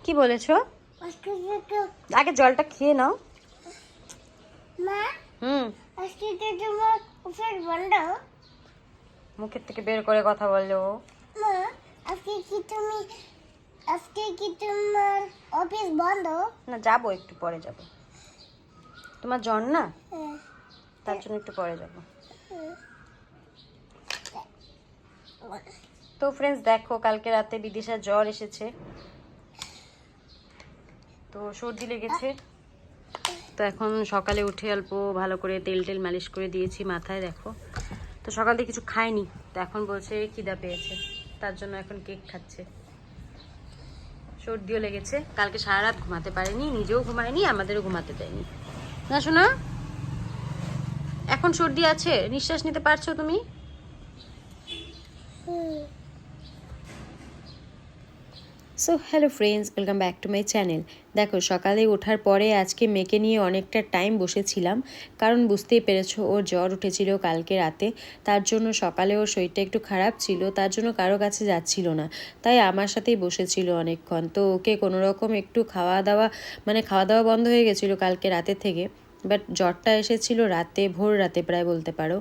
কি বলেছো? আগে জলটা খেয়ে নাও। মুখের থেকে বের করে কথা বললো। আজকে কি তোমার অফিস বন্ধ? না, যাবো, একটু পরে যাব। তোমার জ্বর না, তার জন্য একটু পরে যাব। তো ফ্রেন্ডস দেখো, কালকে রাতে বিদিশার জ্বর এসেছে, তো সর্দি লেগেছে। তো এখন সকালে উঠে অল্প ভালো করে তেল টেল মালিশ করে দিয়েছি মাথায়। দেখো, তো সকাল থেকে কিছু খায়নি, তো এখন বলছে খিদা পেয়েছে, তার জন্য এখন কেক খাচ্ছে। সর্দিও লেগেছে, কালকে সারা রাত ঘুমাতে পারেনি, নিজেও ঘুমায়নি, আমাদেরও ঘুমাতে দেয়নি। না শোনা, এখন সর্দি আছে, নিঃশ্বাস নিতে পারছো তুমি? So hello friends, welcome back to my channel. দেখো, সকালে ওঠার পরে আজকে মেয়েকে নিয়ে অনেকটা টাইম বসেছিলাম, কারণ বুঝতেই পেরেছো ওর জ্বর উঠেছিল কালকে রাতে। তার জন্য সকালে ওর শরীরটা একটু খারাপ ছিল, তার জন্য কারো কাছে যাচ্ছিল না, তাই আমার সাথেই বসেছিল অনেকক্ষণ। তো ওকে কোনো রকম একটু খাওয়া দাওয়া বন্ধ হয়ে গেছিলো কালকে রাতে থেকে, বাট জ্বরটা এসেছিল রাতে, ভোর রাতে প্রায় বলতে পারো।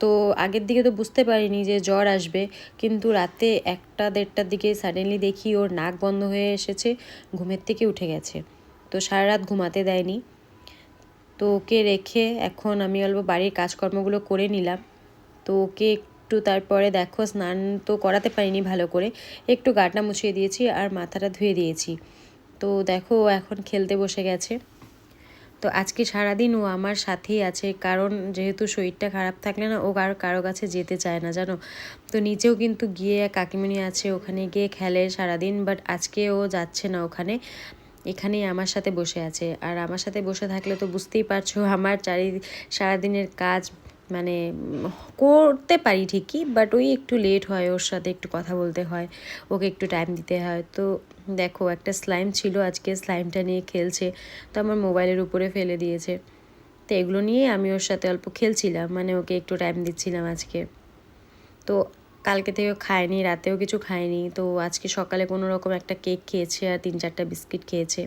তো আগের দিকে তো বুঝতে পারিনি যে জ্বর আসবে, কিন্তু রাতে 1-1:30টার দিকে সাডেনলি দেখি ওর নাক বন্ধ হয়ে এসেছে, ঘুমের থেকে উঠে গেছে। তো সারা রাত ঘুমাতে দেয়নি। তো ওকে রেখে এখন আমি অল্প বাড়ির কাজকর্মগুলো করে নিলাম। তো ওকে একটু তারপরে দেখো, স্নান তো করাতে পারিনি ভালো করে, একটু গাটা মুছিয়ে দিয়েছি আর মাথাটা ধুয়ে দিয়েছি। তো দেখো, ও এখন খেলতে বসে গেছে। তো আজকে সারাদিন ও আমার সাথেই আছে, কারণ যেহেতু শরীরটা খারাপ থাকলে না ও কারো কাছে যেতে চায় না, জানো। তো নিচেও কিন্তু গিয়ে কাকিমণি আছে, ওখানে গিয়ে খেলে সারাদিন, বাট আজকে ও যাচ্ছে না ওখানে, এখানেই আমার সাথে বসে আছে। আর আমার সাথে বসে থাকলে তো বুঝতেই পারছো আমার সারাদিনের কাজ মানে করতে পারি ঠিকই, বাট ওই একটু লেট হয়, ওর সাথে একটু কথা বলতে হয়, ওকে একটু টাইম দিতে হয়। তো দেখো, একটা স্লাইম ছিল, আজকে স্লাইমটা নিয়ে খেলছে, তো আমার মোবাইলের উপরে ফেলে দিয়েছে। তো এগুলো নিয়ে আমি ওর সাথে অল্প খেলছিলাম, মানে ওকে একটু টাইম দিচ্ছিলাম আজকে। তো কালকে থেকে খায়নি, রাতেও কিছু খায়নি, তো আজকে সকালে কোনো রকম একটা কেক খেয়েছে আর 3-4টা বিস্কিট খেয়েছে।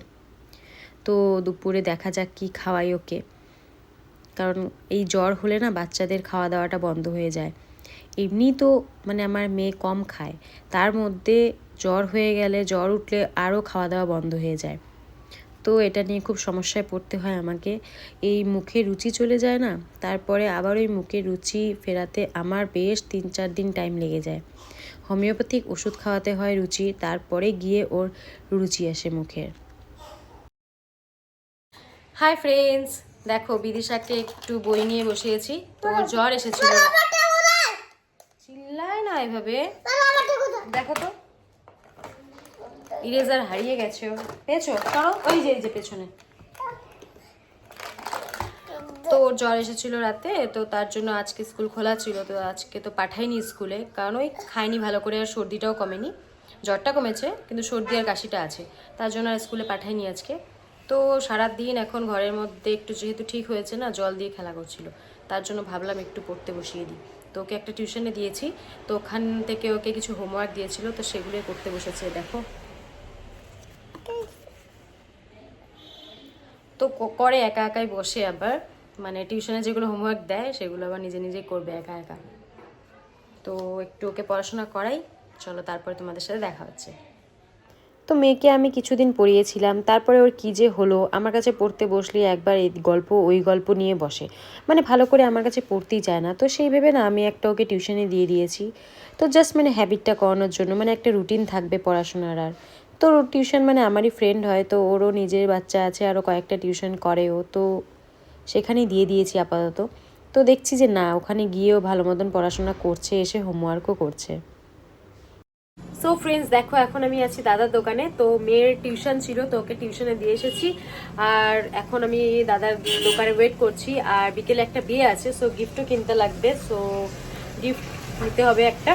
তো দুপুরে দেখা যাক কি খাওয়াই ওকে, কারণ এই জ্বর হলে না বাচ্চাদের খাওয়া দাওয়াটা বন্ধ হয়ে যায়। এমনি তো মানে আমার মেয়ে কম খায়, তার মধ্যে জ্বর হয়ে গেলে, জ্বর উঠলে আরও খাওয়া দাওয়া বন্ধ হয়ে যায়। তো এটা নিয়ে খুব সমস্যায় পড়তে হয় আমাকে। এই মুখে রুচি চলে যায় না, তারপরে আবার ওই মুখে রুচি ফেরাতে আমার বেশ 3-4 দিন টাইম লেগে যায়। হোমিওপ্যাথিক ওষুধ খাওয়াতে হয় রুচি, তারপরে গিয়ে ওর রুচি আসে মুখের। হাই ফ্রেন্ডস, দেখো বিদিশাকে একটু বই নিয়ে বসিয়েছি, তো ওর জ্বর এসেছিল। চিল্লায় না এভাবে, দেখো তো ইরেজার হারিয়ে গেছে। পেয়েছো? কারো ওই যে পেছনে। তো ওর জ্বর এসেছিল রাতে, তো তার জন্য আজকে স্কুল খোলা ছিল, তো আজকে তো পাঠাইনি স্কুলে, কারণ ওই খাইনি ভালো করে, আর সর্দিটাও কমেনি। জ্বরটা কমেছে কিন্তু সর্দি আর কাশিটা আছে, তার জন্য আর স্কুলে পাঠাইনি আজকে। তো সারাদিন এখন ঘরের মধ্যে একটু যেহেতু ঠিক হয়েছে না, জল দিয়ে খেলা করছিল, তার জন্য ভাবলাম একটু পড়তে বসিয়ে দিই। তো ওকে একটা টিউশনে দিয়েছি, তো ওখান থেকে ওকে কিছু হোমওয়ার্ক দিয়েছিল, তো সেগুলোই করতে বসেছে। দেখো, তো করে একা একাই বসে, আবার মানে টিউশনে যেগুলো হোমওয়ার্ক দেয় সেগুলো আবার নিজে নিজেই করবে একা একা। তো একটু ওকে পড়াশোনা করাই, চলো তারপরে তোমাদের সাথে দেখা হচ্ছে। তো মেয়েকে আমি কিছুদিন পড়িয়েছিলাম, তারপরে ওর কী যে হলো, আমার কাছে পড়তে বসলে একবার এই গল্প ওই গল্প নিয়ে বসে, মানে ভালো করে আমার কাছে পড়তেই চায় না। তো সেই ভেবে না আমি একটা ওকে টিউশনে দিয়ে দিয়েছি, তো জাস্ট মানে হ্যাবিটটা করানোর জন্য, মানে একটা রুটিন থাকবে পড়াশোনার। আর তো টিউশন মানে আমারই ফ্রেন্ড হয়, তো ওরও নিজের বাচ্চা আছে, আরও কয়েকটা টিউশন করেও, তো সেখানেই দিয়ে দিয়েছি আপাতত। তো দেখছি যে না, ওখানে গিয়েও ভালো মতন পড়াশোনা করছে, এসে হোমওয়ার্কও করছে। সো ফ্রেন্ডস দেখো, এখন আমি আছি দাদার দোকানে, তো মেয়ের টিউশন ছিল, তো ওকে টিউশনে দিয়ে এসেছি, আর এখন আমি দাদার দোকানে ওয়েট করছি। আর বিকেলে একটা বিয়ে আছে, সো গিফটও কিনতে লাগবে, সো গিফট নিতে হবে একটা।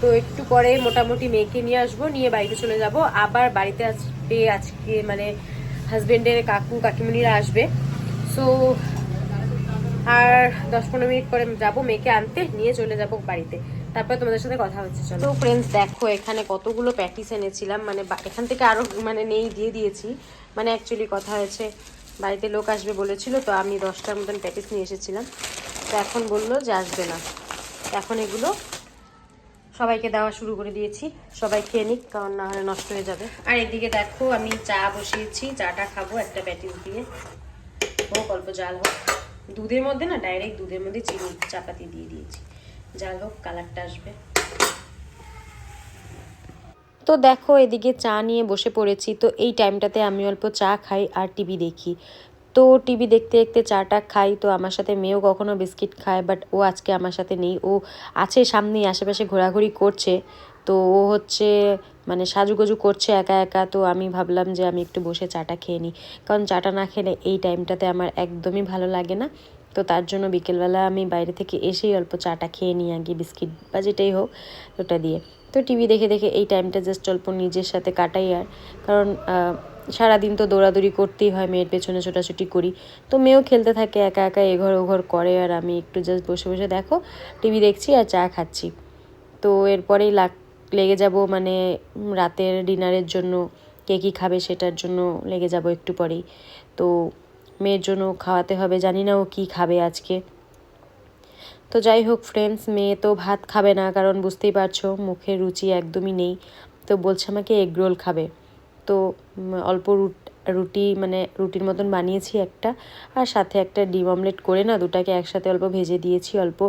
তো একটু পরে মোটামুটি মেয়েকে নিয়ে আসবো, নিয়ে বাড়িতে চলে যাব। আবার বাড়িতে আসবে আজকে, মানে হাজবেন্ডের কাকিমণিরা আসবে। সো আর 10-15 মিনিট পরে যাবো মেয়েকে আনতে, নিয়ে চলে যাব বাড়িতে। তারপর তোমাদের সাথে কথা হচ্ছে। চলো। তো ফ্রেন্ডস দেখো এখানে কতগুলো প্যাটিস এনেছিলাম, মানে এখান থেকে আরও মানে নেই দিয়ে দিয়েছি। মানে অ্যাকচুয়ালি কথা হয়েছে বাড়িতে লোক আসবে বলেছিল, তো আমি 10টার মতন প্যাটিস নিয়ে এসেছিলাম। তো এখন বললো যে আসবে না, এখন এগুলো সবাইকে দেওয়া শুরু করে দিয়েছি। সবাই খেয়ে নিক, কারণ না হলে নষ্ট হয়ে যাবে। আর এদিকে দেখো আমি চা বসিয়েছি, চাটা খাবো একটা প্যাটিস দিয়ে। হোক অল্প জাল হোক, দুধের মধ্যে না ডাইরেক্ট দুধের মধ্যে চিনি চাপাতি দিয়ে দিয়েছি, জাল হোক কালারটা আসবে। তো দেখো এদিকে চা নিয়ে বসে পড়েছি। তো এই টাইমটাতে আমি অল্প চা খাই আর টিভি দেখি। তো টিভি দেখতে দেখতে চাটা খাই। তো আমার সাথে মেয়েও কখনো বিস্কিট খায়, বাট ও আজকে আমার সাথে নেই। ও আছে সামনেই, আশেপাশে ঘোরাঘুরি করছে। তো ও হচ্ছে মানে সাজুগুজু করছে একা একা। তো আমি ভাবলাম যে আমি একটু বসে চাটা খেয়ে নিই, কারণ চাটা না খেলে এই টাইমটাতে আমার একদমই ভালো লাগে না। তো তার জন্য বিকেলবেলা আমি বাইরে থেকে এসেই অল্প চাটা খেয়ে নিই আগে, বিস্কিট বা যেটাই হোক ওটা দিয়ে। তো টিভি দেখে দেখে এই টাইমটা জাস্ট অল্প নিজের সাথে কাটাই। আর কারণ সারাদিন তো দৌড়াদৌড়ি করতেই হয়, মেয়ের পেছনে ছোটাছুটি করি। তো মেয়েও খেলতে থাকে একা একা, এঘর ওঘর করে, আর আমি একটু জাস্ট বসে বসে দেখো টিভি দেখছি আর চা খাচ্ছি। তো এরপরেই লেগে যাব মানে রাতের ডিনারের জন্য, কে কী খাবে সেটার জন্য লেগে যাব একটু পরেই। তো মেয়ের জন্য খাওয়াতে হবে, জানি না ও কী খাবে আজকে। তো যাই হোক ফ্রেন্ডস, মেয়ে তো ভাত খাবে না, কারণ বুঝতেই পারছো মুখে রুচি একদমই নেই। তো বলছে আমাকে এগ রোল খাবে। তো অল্প রুটি মানে রুটির মতন বানিয়েছি একটা, আর সাথে একটা ডিম অমলেট করে না দুটাকে একসাথে অল্প ভেজে দিয়েছি, অল্প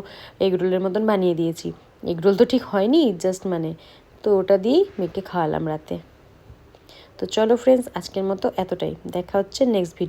এগ রোলের মতন বানিয়ে দিয়েছি। এগ রোল তো ঠিক হয়নি, জাস্ট মানে। তো ওটা দিয়েই মেয়েকে খাওয়ালাম রাতে। তো চলো ফ্রেন্ডস, আজকের মতো এতটাই, দেখা হচ্ছে নেক্সট ভিডিও।